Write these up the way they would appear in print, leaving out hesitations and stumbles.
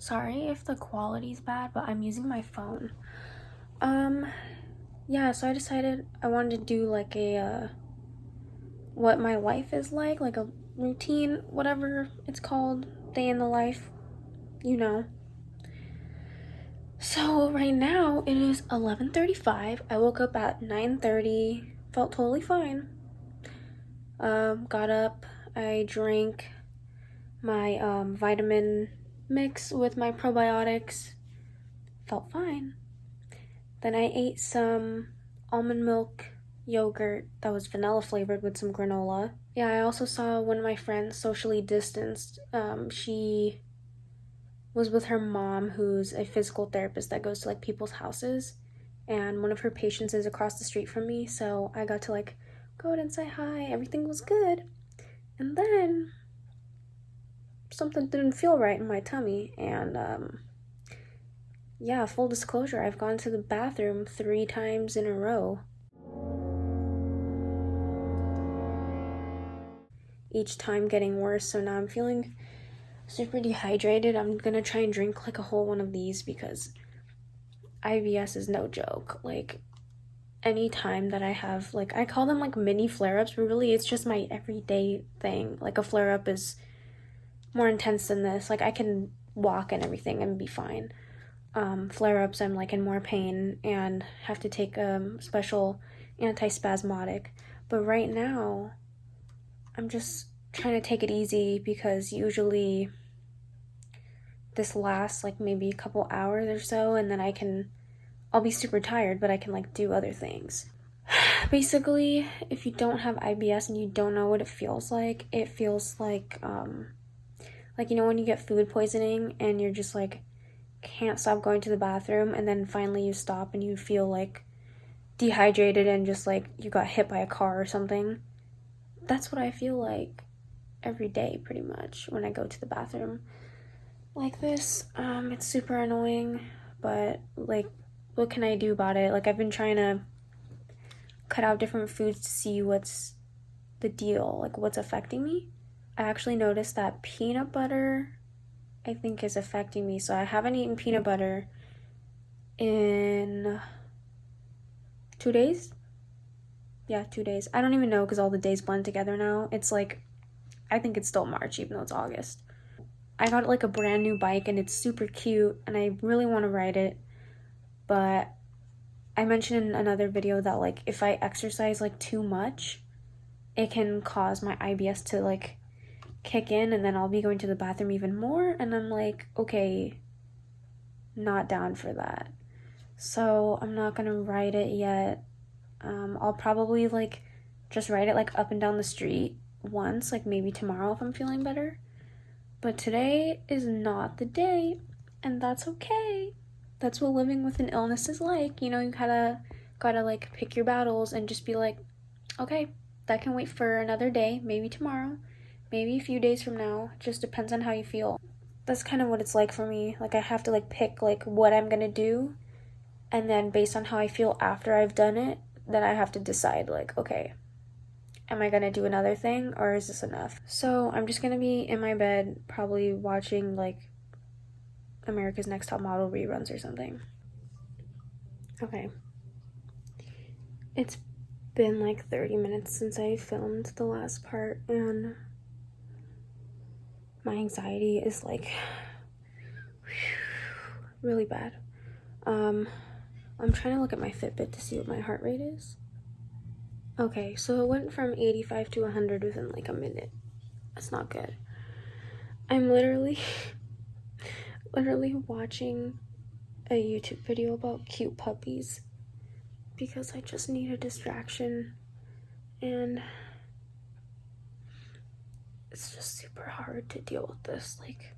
Sorry if the quality's bad, but I'm using my phone. Yeah, so I decided I wanted to do like a, what my life is like a routine, whatever it's called, day in the life, you know. So right now it is 11:35. I woke up at 9:30, felt totally fine. Got up, I drank my vitamin mix with my probiotics, felt fine. Then I ate some almond milk yogurt that was vanilla flavored with some granola. Yeah, I also saw one of my friends socially distanced. She was with her mom, who's a physical therapist that goes to like people's houses, and one of her patients is across the street from me, so I got to like go out and say hi. Everything was good. And then something didn't feel right in my tummy, and yeah, full disclosure, I've gone to the bathroom 3 times in a row. Each time getting worse, so now I'm feeling super dehydrated. I'm gonna try and drink like a whole one of these because IBS is no joke. Like, any time that I have, like, I call them like mini flare-ups, but really it's just my everyday thing. Like, a flare-up is more intense than this. Like, I can walk and everything and be fine. Flare-ups, I'm like in more pain and have to take special antispasmodic. But right now, I'm just trying to take it easy because usually this lasts like maybe a couple hours or so, and then I'll be super tired, but I can like do other things. Basically, if you don't have IBS and you don't know what it feels like you know when you get food poisoning and you're just like can't stop going to the bathroom, and then finally you stop and you feel like dehydrated and just like you got hit by a car or something. That's what I feel like every day pretty much when I go to the bathroom like this. It's super annoying, but like what can I do about it? Like, I've been trying to cut out different foods to see what's the deal, like what's affecting me. I actually noticed that peanut butter, I think, is affecting me. So I haven't eaten peanut butter in 2 days. Yeah, 2 days. I don't even know because all the days blend together now. It's like, I think it's still March even though it's August. I got like a brand new bike and it's super cute and I really want to ride it, but I mentioned in another video that like if I exercise like too much, it can cause my IBS to like kick in, and then I'll be going to the bathroom even more, and I'm like, okay, not down for that. So I'm not gonna ride it yet. I'll probably like just ride it like up and down the street once, like maybe tomorrow if I'm feeling better. But today is not the day, and that's okay. That's what living with an illness is like. You know, you gotta like pick your battles and just be like, okay, that can wait for another day, maybe tomorrow, maybe a few days from now. It just depends on how you feel. That's kind of what it's like for me. Like, I have to like pick like what I'm gonna do, and then based on how I feel after I've done it, then I have to decide like, okay, am I gonna do another thing or is this enough? So I'm just gonna be in my bed probably watching like America's Next Top Model reruns or something. Okay. It's been like 30 minutes since I filmed the last part, and my anxiety is like really bad. I'm trying to look at my Fitbit to see what my heart rate is. Okay, so it went from 85 to 100 within like a minute. That's not good. I'm literally watching a YouTube video about cute puppies because I just need a distraction, and it's just super hard to deal with this. Like,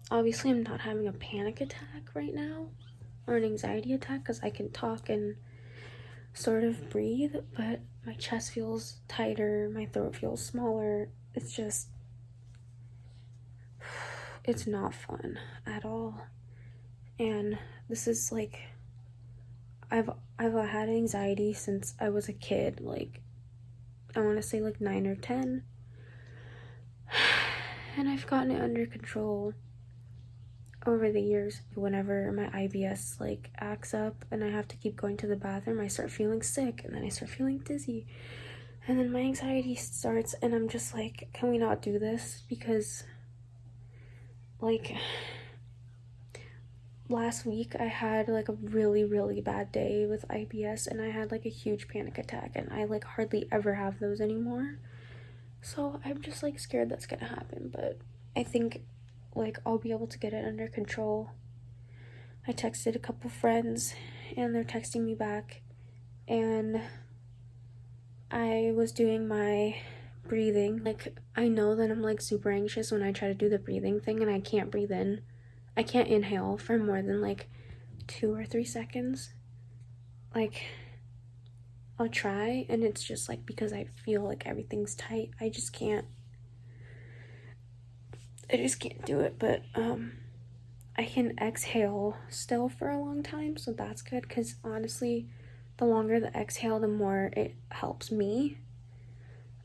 obviously I'm not having a panic attack right now or an anxiety attack because I can talk and sort of breathe, but my chest feels tighter, my throat feels smaller. It's just, it's not fun at all. And this is like, I've had anxiety since I was a kid, like I want to say like 9 or 10, and I've gotten it under control. over the years, whenever my IBS like acts up and I have to keep going to the bathroom, I start feeling sick, and then I start feeling dizzy, and then my anxiety starts, and I'm just like, can we not do this? Because like last week I had like a really, really bad day with IBS, and I had like a huge panic attack, and I like hardly ever have those anymore. So I'm just like scared that's gonna happen, but I think like I'll be able to get it under control. I texted a couple friends and they're texting me back, and I was doing my breathing. Like, I know that I'm like super anxious when I try to do the breathing thing and I can't breathe in. I can't inhale for more than like 2 or 3 seconds. Like, I'll try, and it's just like because I feel like everything's tight, I just can't do it. But I can exhale still for a long time, so that's good, because honestly, the longer the exhale, the more it helps me.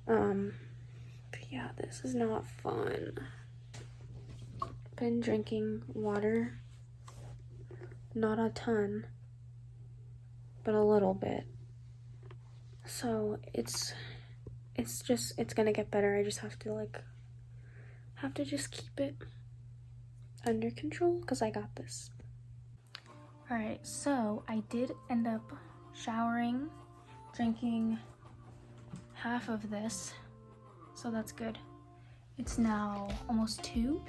But yeah, this is not fun. Been drinking water, not a ton, but a little bit. So it's gonna get better. I just have to just keep it under control, because I got this. Alright, so I did end up showering, drinking half of this, so that's good. It's now almost 2,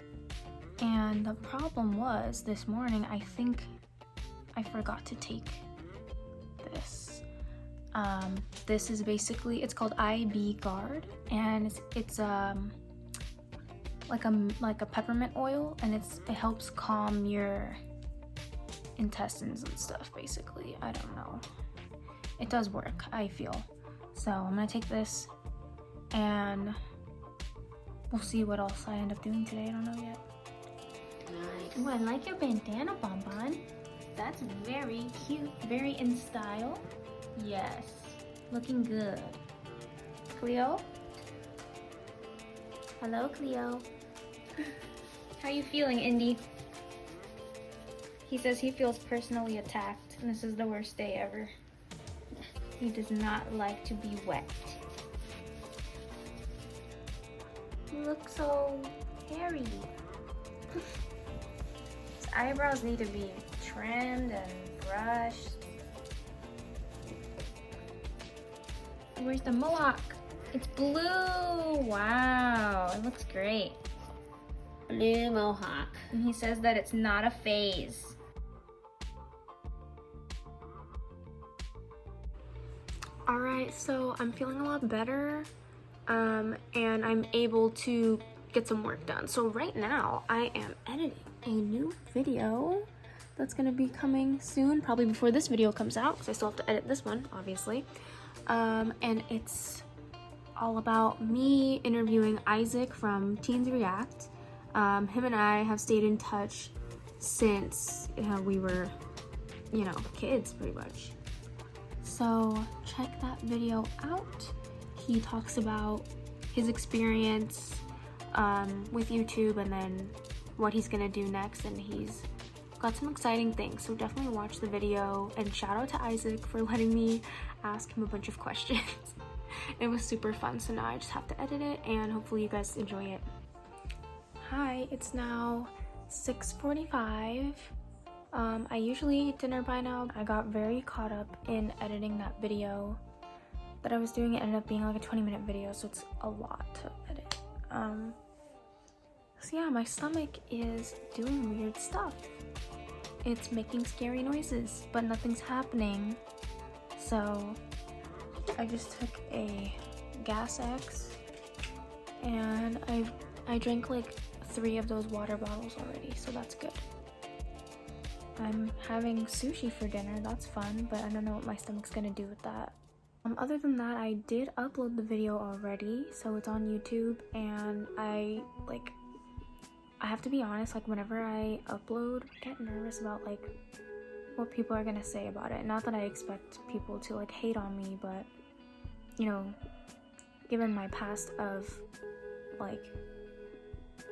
and the problem was this morning, I think I forgot to take this. This is basically, it's called IB Guard, and it's like a peppermint oil, and it helps calm your intestines and stuff, basically. I don't know. It does work, I feel. So I'm gonna take this, and we'll see what else I end up doing today. I don't know yet. Ooh, I like your bandana, Bonbon. That's very cute, very in style. Yes, looking good. Cleo? Hello, Cleo. How you feeling, Indy? He says he feels personally attacked, and this is the worst day ever. He does not like to be wet. You look so hairy. His eyebrows need to be trimmed and brushed. Where's the mohawk? It's blue! Wow, it looks great. Blue mohawk. And he says that it's not a phase. Alright, so I'm feeling a lot better, and I'm able to get some work done. So right now, I am editing a new video that's gonna be coming soon, probably before this video comes out, because I still have to edit this one, obviously. And it's all about me interviewing Isaac from Teens React. Him and I have stayed in touch since we were, kids, pretty much. So check that video out. He talks about his experience with YouTube, and then what he's gonna do next, and he's got some exciting things, so definitely watch the video. And shout out to Isaac for letting me ask him a bunch of questions. It was super fun, so now I just have to edit it, and hopefully you guys enjoy it. Hi, it's now 6:45. I usually eat dinner by now. I got very caught up in editing that video that I was doing. It ended up being like a 20-minute video, so it's a lot to edit. So yeah, my stomach is doing weird stuff. It's making scary noises, but nothing's happening. So I just took a Gas X, and I drank like 3 of those water bottles already, so that's good. I'm having sushi for dinner, that's fun, but I don't know what my stomach's gonna do with that. Other than that, I did upload the video already, so it's on YouTube, and I have to be honest, like whenever I upload, I get nervous about like what people are gonna say about it. Not that I expect people to like hate on me, but given my past of like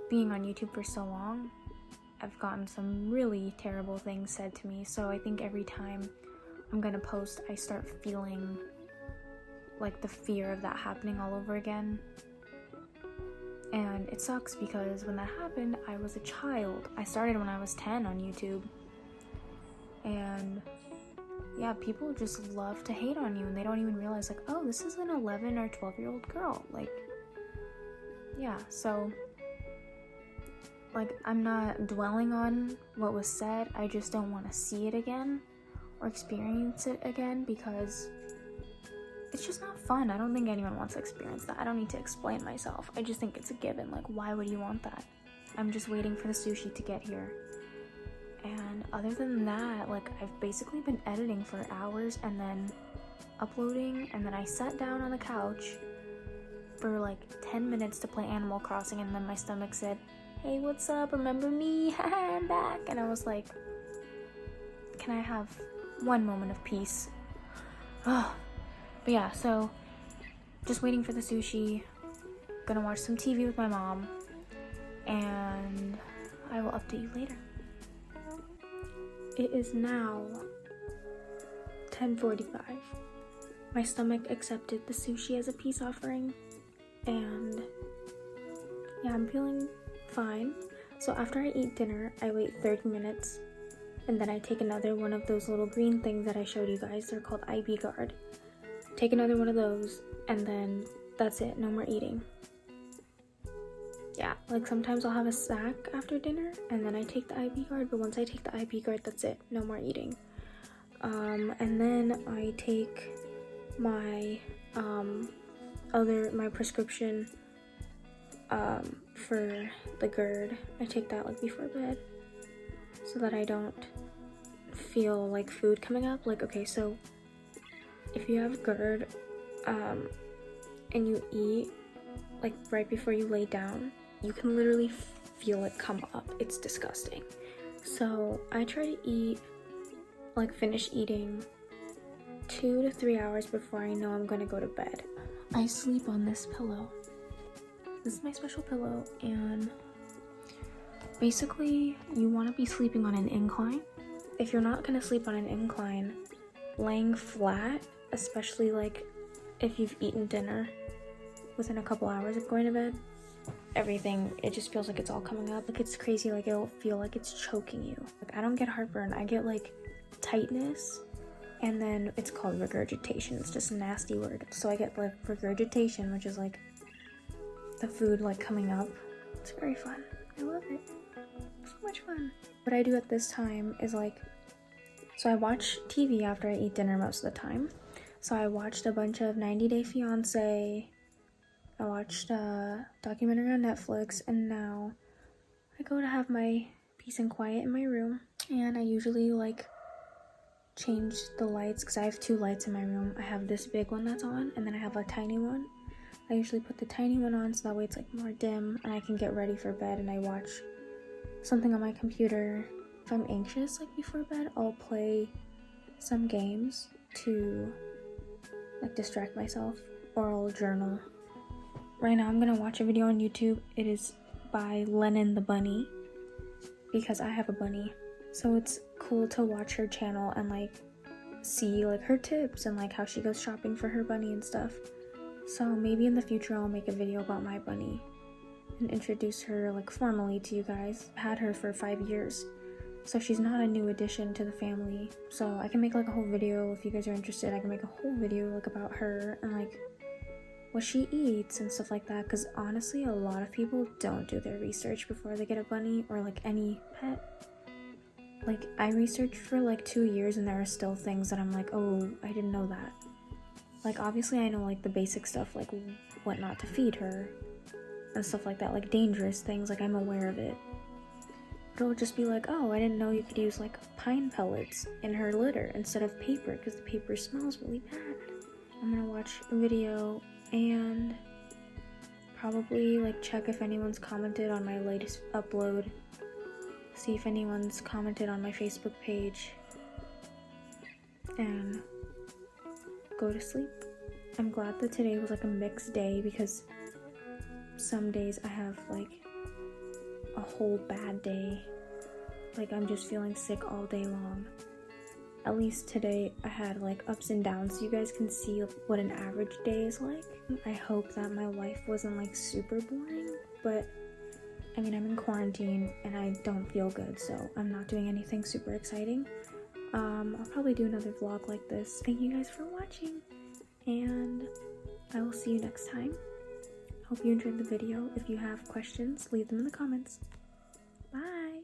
being on YouTube for so long, I've gotten some really terrible things said to me, so I think every time I'm gonna post, I start feeling like the fear of that happening all over again. And it sucks because when that happened, I was a child. I started when I was 10 on YouTube. And yeah, people just love to hate on you and they don't even realize like, oh, this is an 11 or 12-year-old girl. Like, yeah, so like, I'm not dwelling on what was said. I just don't want to see it again or experience it again because it's just not fun. I don't think anyone wants to experience that. I don't need to explain myself. I just think it's a given. Like, why would you want that? I'm just waiting for the sushi to get here. And other than that, like, I've basically been editing for hours and then uploading, and then I sat down on the couch for like 10 minutes to play Animal Crossing, and then my stomach said, hey, what's up? Remember me? Haha, I'm back. And I was like, can I have one moment of peace? Oh. But yeah, so just waiting for the sushi, gonna watch some TV with my mom, and I will update you later. It is now 10:45. My stomach accepted the sushi as a peace offering, and yeah, I'm feeling fine. So after I eat dinner, I wait 30 minutes, and then I take another one of those little green things that I showed you guys. They're called IB Guard. Take another one of those, and then that's it, no more eating. Yeah, like sometimes I'll have a snack after dinner, and then I take the IB Guard, but once I take the IB Guard, that's it, no more eating. And then I take my, my prescription, for the GERD. I take that like before bed, so that I don't feel like food coming up. Like, okay, so if you have GERD, and you eat like right before you lay down, you can literally feel it come up. It's disgusting. So I try to eat, like finish eating 2 to 3 hours before I know I'm gonna go to bed. I sleep on this pillow. This is my special pillow, and basically you want to be sleeping on an incline. If you're not gonna sleep on an incline, laying flat, especially like if you've eaten dinner within a couple hours of going to bed, everything, it just feels like it's all coming up. Like, it's crazy. Like, it'll feel like it's choking you. Like, I don't get heartburn. I get like tightness, and then it's called regurgitation. It's just a nasty word. So I get like regurgitation, which is like the food like coming up. It's very fun. I love it. So much fun. What I do at this time is like, so I watch TV after I eat dinner most of the time. So I watched a bunch of 90 Day Fiancé. I watched a documentary on Netflix, and now I go to have my peace and quiet in my room. And I usually like change the lights, because I have 2 lights in my room. I have this big one that's on, and then I have a tiny one. I usually put the tiny one on so that way it's like more dim and I can get ready for bed, and I watch something on my computer. If I'm anxious like before bed, I'll play some games to like distract myself, or I'll journal. Right now I'm gonna watch a video on YouTube. It is by Lennon the Bunny, because I have a bunny. So it's cool to watch her channel and like see like her tips and like how she goes shopping for her bunny and stuff. So maybe in the future I'll make a video about my bunny and introduce her like formally to you guys. I had her for 5 years, so she's not a new addition to the family. So I can make like a whole video if you guys are interested. I can make a whole video like about her and like what she eats and stuff like that, because honestly a lot of people don't do their research before they get a bunny or like any pet. Like, I researched for like 2 years and there are still things that I'm like, oh, I didn't know that. Like, obviously I know like the basic stuff, like what not to feed her and stuff like that, like dangerous things, like I'm aware of it. But it'll just be like, oh, I didn't know you could use like pine pellets in her litter instead of paper, because the paper smells really bad. I'm gonna watch a video and probably like check if anyone's commented on my latest upload, see if anyone's commented on my Facebook page, and go to sleep. I'm glad that today was like a mixed day, because some days I have like a whole bad day like I'm just feeling sick all day long. At least today I had like ups and downs so you guys can see what an average day is like. I hope that my life wasn't like super boring, but I mean, I'm in quarantine and I don't feel good, so I'm not doing anything super exciting. I'll probably do another vlog like this. Thank you guys for watching, and I will see you next time. Hope you enjoyed the video. If you have questions, leave them in the comments. Bye!